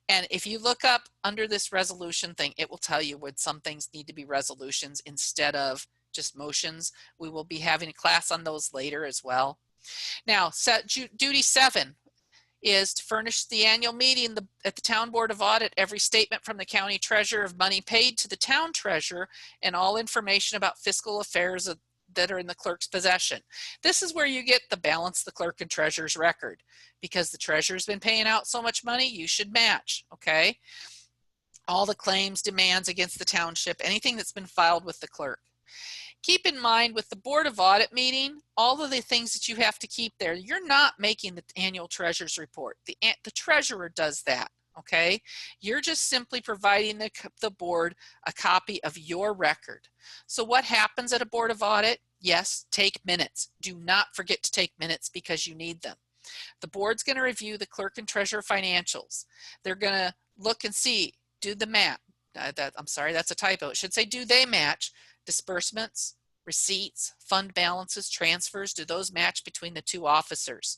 And if you look up under this resolution thing, it will tell you when some things need to be resolutions instead of just motions. We will be having a class on those later as well. Now, duty 7 is to furnish the annual meeting at the Town Board of Audit every statement from the county treasurer of money paid to the town treasurer and all information about fiscal affairs that are in the clerk's possession. This is where you get the balance the clerk and treasurer's record. Because the treasurer's been paying out so much money, you should match, okay? All the claims, demands against the township, anything that's been filed with the clerk. Keep in mind with the Board of Audit meeting, all of the things that you have to keep there, you're not making the annual treasurer's report. The treasurer does that, okay? You're just simply providing the board a copy of your record. So what happens at a Board of Audit? Yes, take minutes. Do not forget to take minutes because you need them. The board's going to review the clerk and treasurer financials. They're going to look and see, do the match. I'm sorry, that's a typo. It should say, do they match disbursements, receipts, fund balances, transfers? Do those match between the two officers?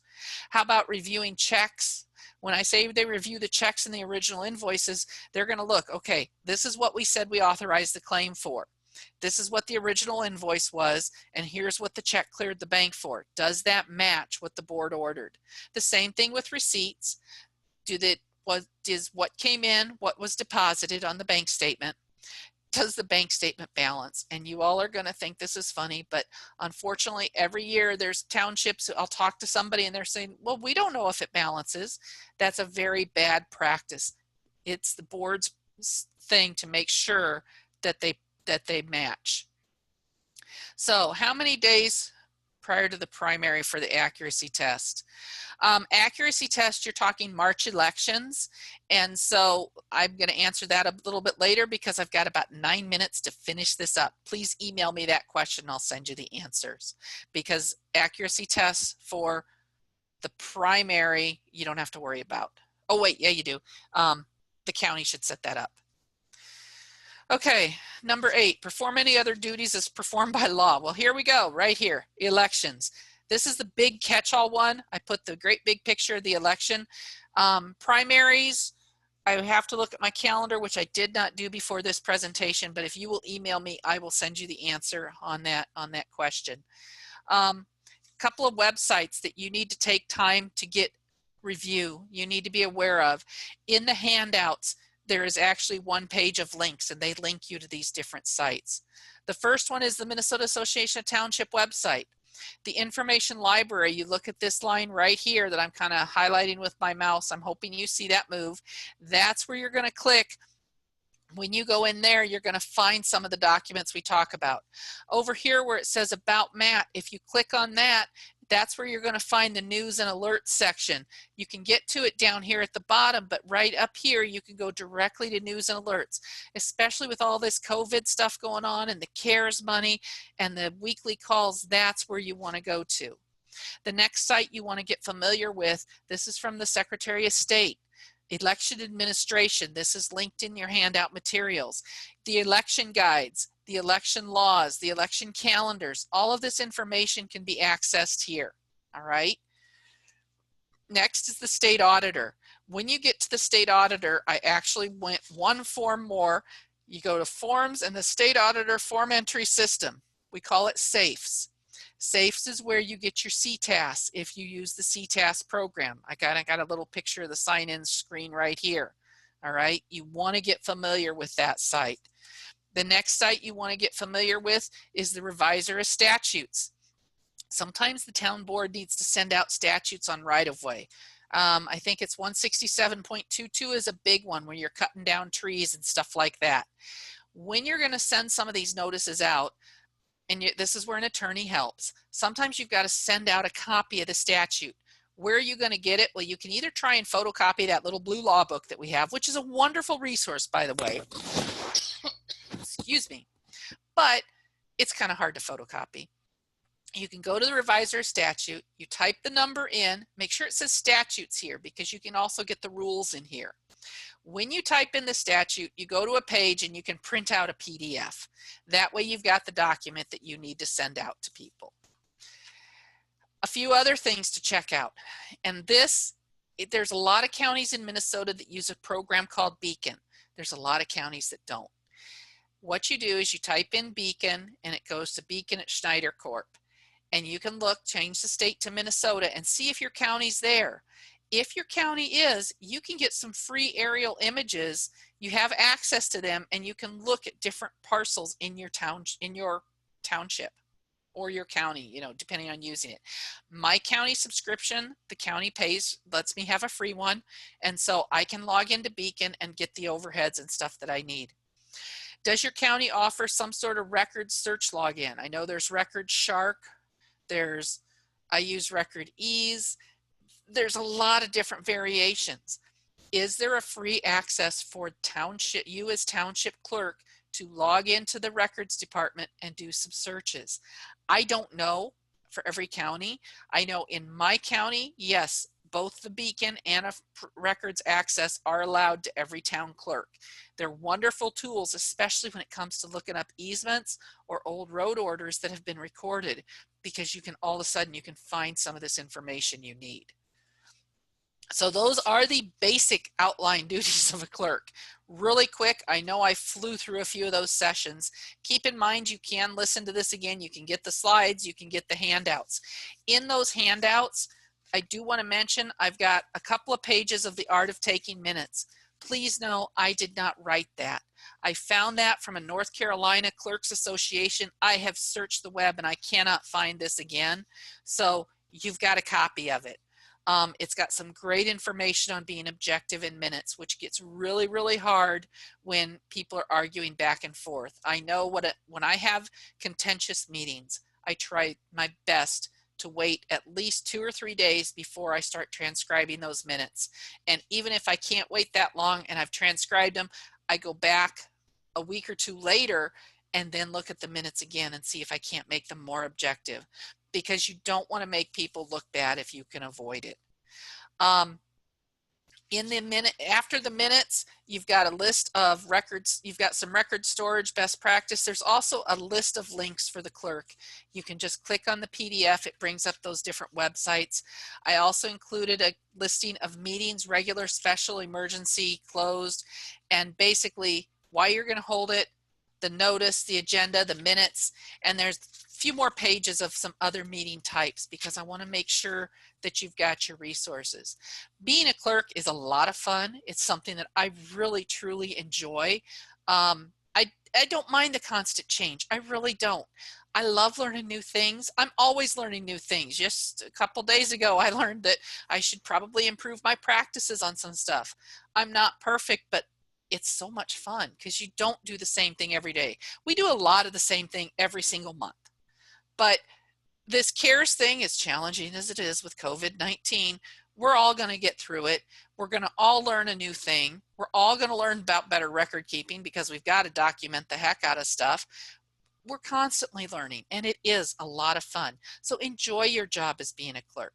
How about reviewing checks? When I say they review the checks and the original invoices, they're going to look, okay, this is what we said we authorized the claim for. This is what the original invoice was, and here's what the check cleared the bank for. Does that match what the board ordered? The same thing with receipts. Is what came in, what was deposited on the bank statement? Does the bank statement balance? And you all are going to think this is funny, but unfortunately every year there's townships, I'll talk to somebody and they're saying, well, we don't know if it balances. That's a very bad practice. It's the board's thing to make sure that they match. So how many days prior to the primary for the accuracy test? Accuracy test, you're talking March elections. And so I'm going to answer that a little bit later because I've got about 9 minutes to finish this up. Please email me that question. I'll send you the answers, because accuracy tests for the primary, you don't have to worry about. Oh, wait, yeah, you do. The county should set that up. Okay, number 8, perform any other duties as performed by law. Well, here we go, right here, elections. This is the big catch-all one. I put the great big picture of the election. Primaries, I have to look at my calendar, which I did not do before this presentation, but if you will email me, I will send you the answer on that question. Couple of websites that you need to take time to review, you need to be aware of. In the handouts, there is actually one page of links, and they link you to these different sites. The first one is the Minnesota Association of Township website. The information library, you look at this line right here that I'm kind of highlighting with my mouse. I'm hoping you see that move. That's where you're going to click. When you go in there, you're going to find some of the documents we talk about. Over here where it says About Matt, if you click on that, that's where you're going to find the news and alerts section. You can get to it down here at the bottom, but right up here, you can go directly to news and alerts, especially with all this COVID stuff going on and the CARES money and the weekly calls. That's where you want to go to. The next site you want to get familiar with, this is from the Secretary of State. Election administration, this is linked in your handout materials. The election guides, the election laws, the election calendars, all of this information can be accessed here, all right? Next is the state auditor. When you get to the state auditor, I actually went one form more. You go to forms and the state auditor form entry system. We call it SAFES. SAFES is where you get your CTAS if you use the CTAS program. I got a little picture of the sign-in screen right here. All right, you want to get familiar with that site. The next site you want to get familiar with is the Reviser of Statutes. Sometimes the town board needs to send out statutes on right-of-way. I think it's 167.22 is a big one where you're cutting down trees and stuff like that. When you're going to send some of these notices out, and this is where an attorney helps, sometimes you've got to send out a copy of the statute. Where are you going to get it? Well, you can either try and photocopy that little blue law book that we have, which is a wonderful resource, by the way. Excuse me. But it's kind of hard to photocopy. You can go to the Reviser statute, you type the number in, make sure it says statutes here because you can also get the rules in here. When you type in the statute, you go to a page and you can print out a PDF. That way you've got the document that you need to send out to people. A few other things to check out. And there's a lot of counties in Minnesota that use a program called Beacon. There's a lot of counties that don't. What you do is you type in Beacon and it goes to Beacon at Schneider Corp. And you can look, change the state to Minnesota and see if your county's there. If your county is, you can get some free aerial images. You have access to them and you can look at different parcels in your township or your county, you know, depending on using it. My county subscription, the county pays, lets me have a free one. And so I can log into Beacon and get the overheads and stuff that I need. Does your county offer some sort of record search login? I know there's Record Shark. I use Record Ease. There's a lot of different variations. Is there a free access for you as township clerk to log into the records department and do some searches? I don't know for every county. I know in my county, yes, both the beacon and a records access are allowed to every town clerk. They're wonderful tools, especially when it comes to looking up easements or old road orders that have been recorded, because you can all of a sudden you can find some of this information you need. So those are the basic outline duties of a clerk. Really quick, I know I flew through a few of those sessions. Keep in mind you can listen to this again. You can get the slides, you can get the handouts. In those handouts, I do want to mention I've got a couple of pages of the art of taking minutes. Please know I did not write that. I found that from a North Carolina Clerks Association. I have searched the web and I cannot find this again. So you've got a copy of it. It's got some great information on being objective in minutes, which gets really, really hard when people are arguing back and forth. I know when I have contentious meetings, I try my best to wait at least 2 or 3 days before I start transcribing those minutes. And even if I can't wait that long and I've transcribed them, I go back a week or two later and then look at the minutes again and see if I can't make them more objective, because you don't want to make people look bad if you can avoid it. After the minutes, you've got a list of records. You've got some record storage best practice. There's also a list of links for the clerk. You can just click on the PDF. It brings up those different websites. I also included a listing of meetings, regular, special, emergency, closed, and basically why you're going to hold it, the notice, the agenda, the minutes, and there's a few more pages of some other meeting types, because I want to make sure that you've got your resources. Being a clerk is a lot of fun. It's something that I really, truly enjoy. I don't mind the constant change. I really don't. I love learning new things. I'm always learning new things. Just a couple days ago, I learned that I should probably improve my practices on some stuff. I'm not perfect, but it's so much fun because you don't do the same thing every day. We do a lot of the same thing every single month. But this CARES thing, as challenging as it is with COVID-19, we're all going to get through it. We're going to all learn a new thing. We're all going to learn about better record keeping because we've got to document the heck out of stuff. We're constantly learning, and it is a lot of fun. So enjoy your job as being a clerk.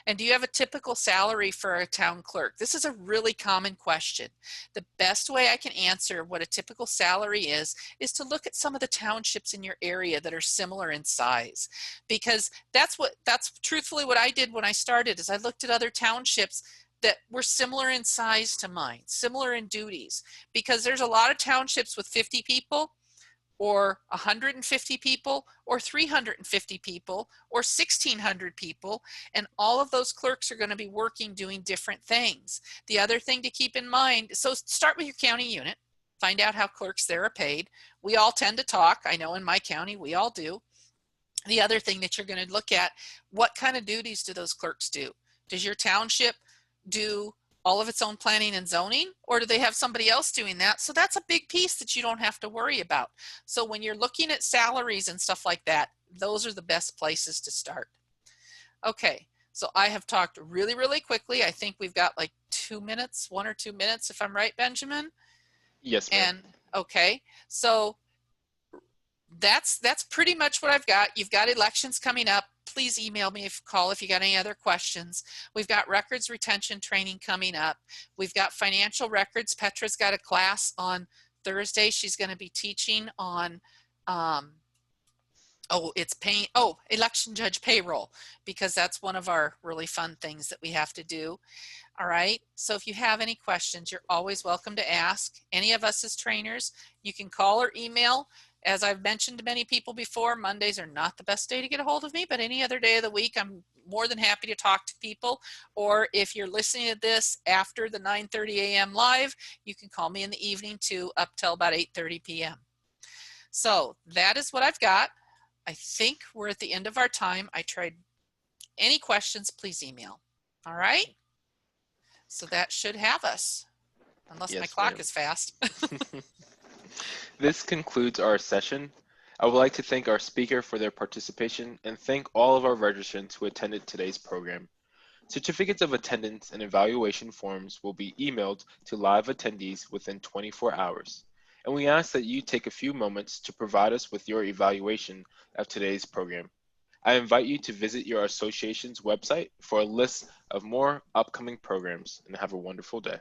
And do you have a typical salary for a town clerk? This is a really common question. The best way I can answer what a typical salary is to look at some of the townships in your area that are similar in size, because that's truthfully what I did when I started. Is I looked at other townships that were similar in size to mine, similar in duties, because there's a lot of townships with 50 people or 150 people or 350 people or 1,600 people, and all of those clerks are going to be working doing different things. The other thing to keep in mind, so start with your county unit, find out how clerks there are paid. We all tend to talk. I know in my county we all do. The other thing that you're going to look at, what kind of duties do those clerks do? Does your township do all of its own planning and zoning, or do they have somebody else doing that? So that's a big piece that you don't have to worry about. So when you're looking at salaries and stuff like that, those are the best places to start. Okay, so I have talked really, really quickly. I think we've got like 2 minutes, 1 or 2 minutes, if I'm right, Benjamin? Yes, ma'am. And okay, so that's pretty much what I've got. You've got elections coming up. Please email me call if you got any other questions. We've got records retention training coming up. We've got financial records. Petra's got a class on Thursday. She's going to be teaching on election judge payroll, because that's one of our really fun things that we have to do. All right, so if you have any questions, you're always welcome to ask. Any of us as trainers, you can call or email. As I've mentioned to many people before, Mondays are not the best day to get a hold of me, but any other day of the week, I'm more than happy to talk to people. Or if you're listening to this after the 9:30 a.m. live, you can call me in the evening too, up till about 8:30 p.m. So that is what I've got. I think we're at the end of our time. I tried. Any questions, please email. All right? So that should have us, unless my clock is fast. This concludes our session. I would like to thank our speaker for their participation and thank all of our registrants who attended today's program. Certificates of attendance and evaluation forms will be emailed to live attendees within 24 hours. And we ask that you take a few moments to provide us with your evaluation of today's program. I invite you to visit your association's website for a list of more upcoming programs and have a wonderful day.